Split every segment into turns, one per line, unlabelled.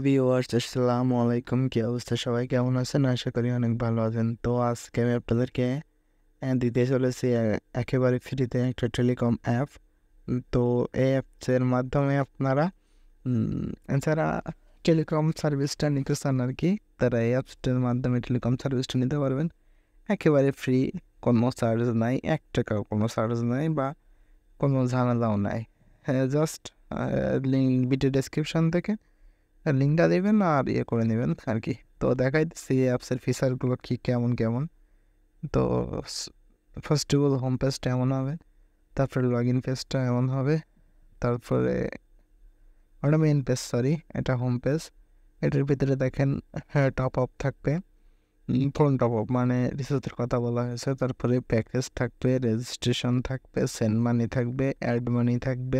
Viewers আসসালামু আলাইকুম, কি অবস্থা? সবাই কেমন আছেন? আশা করি অনেক ভালো আছেন। তো আজকে আমি আপনাদেরকে দিতে চলেছি একেবারে ফ্রিতে একটা টেলিকম অ্যাপ। তো এই অ্যাপসের মাধ্যমে আপনারা যারা টেলিকম সার্ভিসটা নিতে চান আর কি, তারা এই অ্যাপসটার মাধ্যমে টেলিকম সার্ভিসটা নিতে পারবেন একেবারে ফ্রি। কোনো চার্জ নাই, 1 টাকাও কোনো চার্জ নাই বা কোনো ঝামেলাও নাই। জাস্ট ভিডিও ডেসক্রিপশন থেকে লিঙ্কটা দেবেন আর করে নেবেন আর কি। তো দেখাই দিচ্ছি এই অ্যাপসের ফিচারগুলো কি কেমন কেমন। তো ফার্স্ট অফ অল হোম পেজটা এমন হবে, তারপরে লগ ইন পেজটা এমন হবে, তারপরে ওটা মেন পেজ, সরি এটা হোম পেজ। এটার ভিতরে দেখেন টপ আপ থাকবে, ফোন টপ আপ মানে রিচার্জের কথা বলা হয়েছে। তারপরে প্যাকেজ থাকবে, রেজিস্ট্রেশন থাকবে, সেন্ড মানি থাকবে, অ্যাড মানি থাকবে,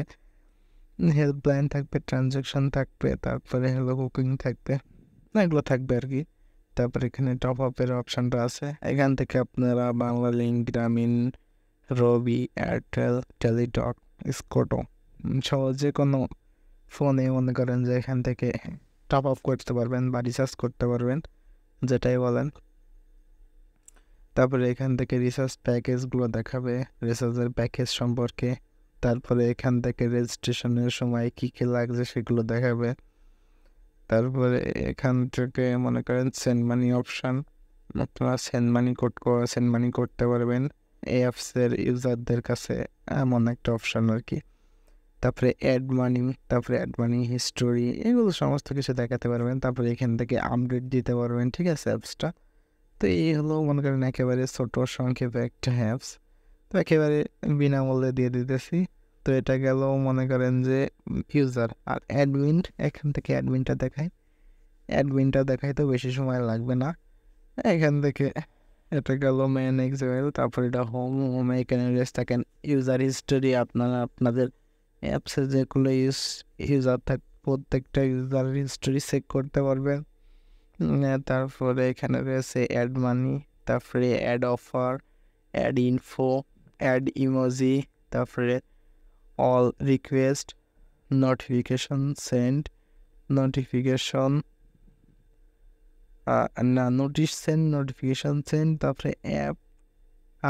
হেল্পলাইন থাকবে, ট্রানজ্যাকশন থাকবে, তারপরে হলো বুকিং থাকবে, এগুলো থাকবে আর কি। তারপরে এখানে টপ আপের অপশানটা আছে, এখান থেকে আপনারা বাংলালিংক, গ্রামীণ, রবি, এয়ারটেল, টেলিটক, স্কোটো সহজে কোনো ফোনে মনে করেন যে এখান থেকে টপ আপ করতে পারবেন বা রিচার্জ করতে পারবেন, যেটাই বলেন। তারপরে এখান থেকে রিচার্জ প্যাকেজগুলো দেখাবে, রিচার্জের প্যাকেজ সম্পর্কে। তারপরে এখান থেকে রেজিস্ট্রেশনের সময় কী কী লাগছে সেগুলো দেখাবে। তারপরে এখান থেকে মনে করেন সেন্ড মানি অপশান, আপনারা সেন্ড মানি করতে পারবেন এই অ্যাপসের ইউজারদের কাছে, এমন একটা অপশান আর কি। তারপরে অ্যাড মানি হিস্টোরি, এগুলো সমস্ত কিছু দেখাতে পারবেন। তারপরে এখান থেকে আপডেট দিতে পারবেন, ঠিক আছে অ্যাপসটা। তো এই হলো মনে করেন একেবারে ছোট সংক্ষেপে একটা অ্যাপস। তো একেবারে বিনামূল্যে দিয়ে দিতেছি। তো এটা গেল মনে করেন যে ইউজার। আর অ্যাডমিন, এখান থেকে অ্যাডমিনটা দেখাই তো বেশি সময় লাগবে না। এখান থেকে এটা গেল মেন এক্সাম্পল। তারপর এটা হোমে এখানে রেস্ট থাকেন ইউজার হিস্টোরি, আপনারা আপনাদের অ্যাপসে যেগুলো ইউজার প্রত্যেকটা ইউজার হিস্টোরি চেক করতে পারবেন। তারপরে এখানে রয়েছে অ্যাড মানি, তারপরে add offer, add info, add emoji, তারপরে all request, notification send, notification notice send, notification send, তারপরে অ্যাপ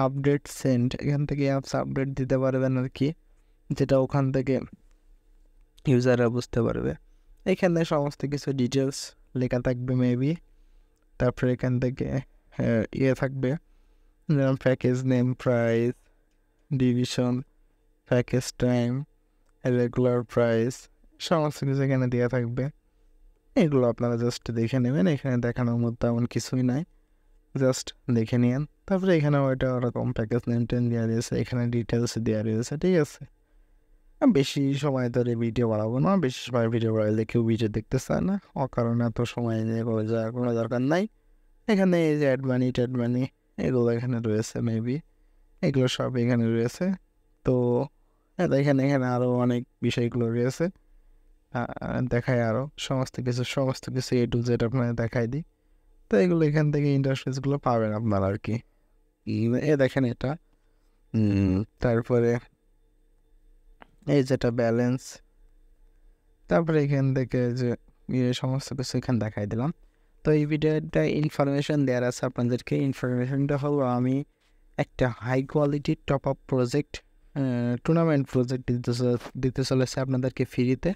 আপডেট সেন্ড। এখান থেকে অ্যাপস আপডেট দিতে পারবেন আর কি, যেটা ওখান থেকে ইউজাররা বুঝতে পারবে। এখানে সমস্ত কিছু ডিটেলস লেখা থাকবে মেবি। তারপরে এখান থেকে থাকবে যেমন package name, price, division, package time, regular price, সমস্ত কিছু এখানে দেওয়া থাকবে। এগুলো আপনারা জাস্ট দেখে নেবেন, এখানে দেখানোর মধ্যে এমন কিছুই নাই, জাস্ট দেখে নিন। তারপরে এখানে ওইটা ওরকম প্যাকেজ নেম টেন দেওয়া রয়েছে, এখানে ডিটেলস দেওয়া রয়েছে, ঠিক আছে। বেশি সময় ধরে ভিডিও বাড়াবো না, বেশি সময় ভিডিও বাড়াইলে কেউ ভিডিও দেখতে চায় না, অকারণে এত সময় নিয়ে করে যাওয়ার কোনো দরকার নাই। এখানে এই যে অ্যাড মানি এগুলো এখানে রয়েছে মেবি, এগুলো সব এখানে রয়েছে। তো এখানে আরও অনেক বিষয়গুলো রয়েছে, দেখায় আরও সমস্ত কিছু এ টু জেড আপনারা দেখাই দিই। তো এগুলো এখান থেকে ইন্টারফেসগুলো পাবেন আপনারা আর কি। দেখেন এটা, তারপরে এই যেটা ব্যালেন্স, তারপরে এখান থেকে যে সমস্ত কিছু এখানে দেখাই দিলাম। তো এই ভিডিওটা ইনফরমেশন দেওয়ার আছে আপনাদেরকে। ইনফরমেশনটা হলো আমি একটা হাই কোয়ালিটির top up project, tournament project দিতে চলেছে আপনাদেরকে ফ্রিতে।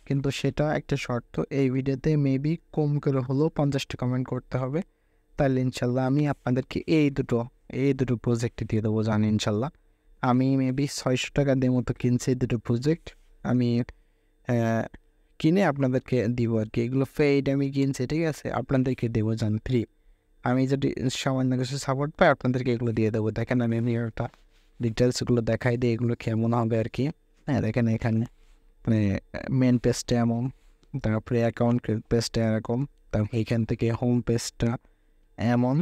কিন্তু সেটা একটা শর্ত, এই ভিডিওতে মেবি কম করে হলেও 50টা কমেন্ট করতে হবে, তাহলে ইনশাল্লাহ আমি আপনাদেরকে এই দুটো প্রজেক্ট দিয়ে দেবো জানি ইনশাল্লাহ। আমি মেবি 600 টাকা দিয়ে মতো কিনছি এই দুটো প্রজেক্ট, আমি কিনে আপনাদেরকে দিব আর কি। এগুলো পেইড আমি কিনছি, ঠিক আছে, আপনাদেরকে দেবো জান ফ্রি। আমি যদি সামান্য কিছু সাপোর্ট পাই আপনাদেরকে এগুলো দিয়ে দেবো। দেখেন আমি একটা ডিটেলসগুলো দেখাই দিই এগুলো কেমন হবে আর কি। হ্যাঁ দেখেন এখানে মানে মেন পেজটা এমন, তারপরে অ্যাকাউন্ট পেজটা এরকম, তারপর এইখান থেকে হোম পেজটা এমন,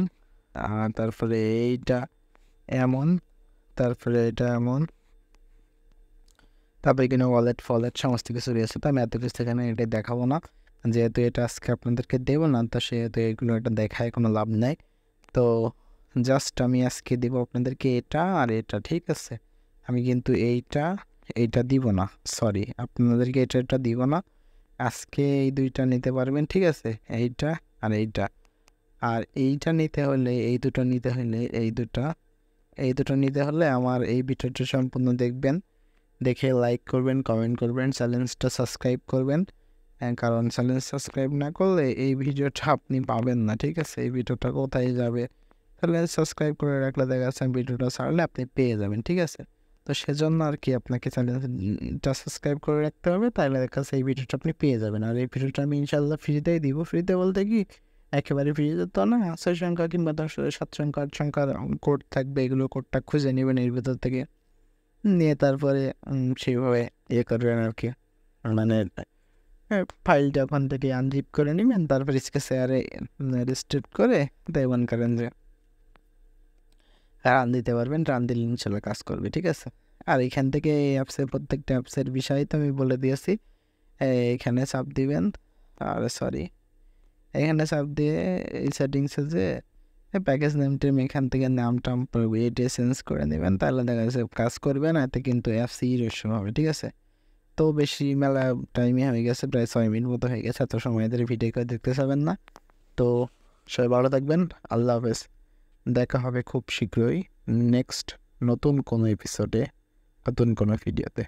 আর তারপরে এইটা এমন, তারপরে এটা এমন, তারপরে এখানে ওয়ালেট সমস্ত কিছু রয়েছে। তো আমি এত কিছু এখানে এটা দেখাবো না, যেহেতু এটা আজকে আপনাদেরকে দেবো না, তো সেহেতু এগুলো এটা দেখায় কোনো লাভ নাই। তো জাস্ট আমি আজকে দিব আপনাদেরকে এটা আর এটা, ঠিক আছে। আমি কিন্তু এইটা দিব না, সরি আপনাদেরকে এটা দিব না, আজকে এই দুইটা নিতে পারবেন, ঠিক আছে, এইটা আর এইটা। আর এইটা নিতে হলে এই দুটো নিতে হলে এই দুটো নিতে হলে আমার এই ভিডিওটা সম্পূর্ণ দেখবেন, দেখে লাইক করবেন, কমেন্ট করবেন, চ্যানেলটা সাবস্ক্রাইব করবেন, কারণ চ্যানেল সাবস্ক্রাইব না করলে এই ভিডিওটা আপনি পাবেন না, ঠিক আছে। এই ভিডিওটা কোথায় যাবে, তাহলে সাবস্ক্রাইব করে রাখলে দেখা যাচ্ছে ভিডিওটা ছাড়লে আপনি পেয়ে যাবেন, ঠিক আছে। তো সেজন্য আর কি আপনাকে চ্যানেলটা সাবস্ক্রাইব করে রাখতে হবে, তাহলে দেখা যাচ্ছে এই ভিডিওটা আপনি পেয়ে যাবেন। আর এই ভিডিওটা আমি ইনশাল্লাহ ফ্রিতেই দিব। ফ্রিতে বলতে কি একেবারে ফ্রিতে তো না, 6 সংখ্যা কিংবা 10 7 সংখ্যা 8 সংখ্যার কোড থাকবে, এগুলো কোডটা খুঁজে নেবেন এর ভিতর থেকে, নিয়ে তারপরে সেইভাবে ইয়ে করবেন আর কি, মানে ফাইলটা ওখান থেকে আনজিপ করে নেবেন, তারপর স্কেচওয়্যারে রেজিস্টার করে মনে করেন যে রান দিতে পারবেন, রান দিলে ইনশাল্লাহ কাজ করবে, ঠিক আছে। আর এখান থেকে এই অ্যাপসের প্রত্যেকটা অ্যাপসের বিষয় তো আমি বলে দিয়েছি। এখানে চাপ দিবেন, আর সরি এখানে চাপ দিয়ে এই সেটিংসে যে প্যাকেজ নেম টেম এখান থেকে নাম টাম এটা চেঞ্জ করে নেবেন, তাহলে দেখা যাচ্ছে কাজ করবে না, এতে কিন্তু অ্যাপস ইরেশন হবে, ঠিক আছে। তো বেশি মেলা টাইমে হয়ে গেছে, প্রায় 6 মিনিট মতো হয়ে গেছে, এত সময় এদের ভিডিও করে দেখতে চাবেন না। তো সবাই ভালো থাকবেন, আল্লাহ হাফেজ। দেখা হবে খুব শীঘ্রই নেক্সট নতুন কোনো এপিসোডে, নতুন কোনো ভিডিওতে।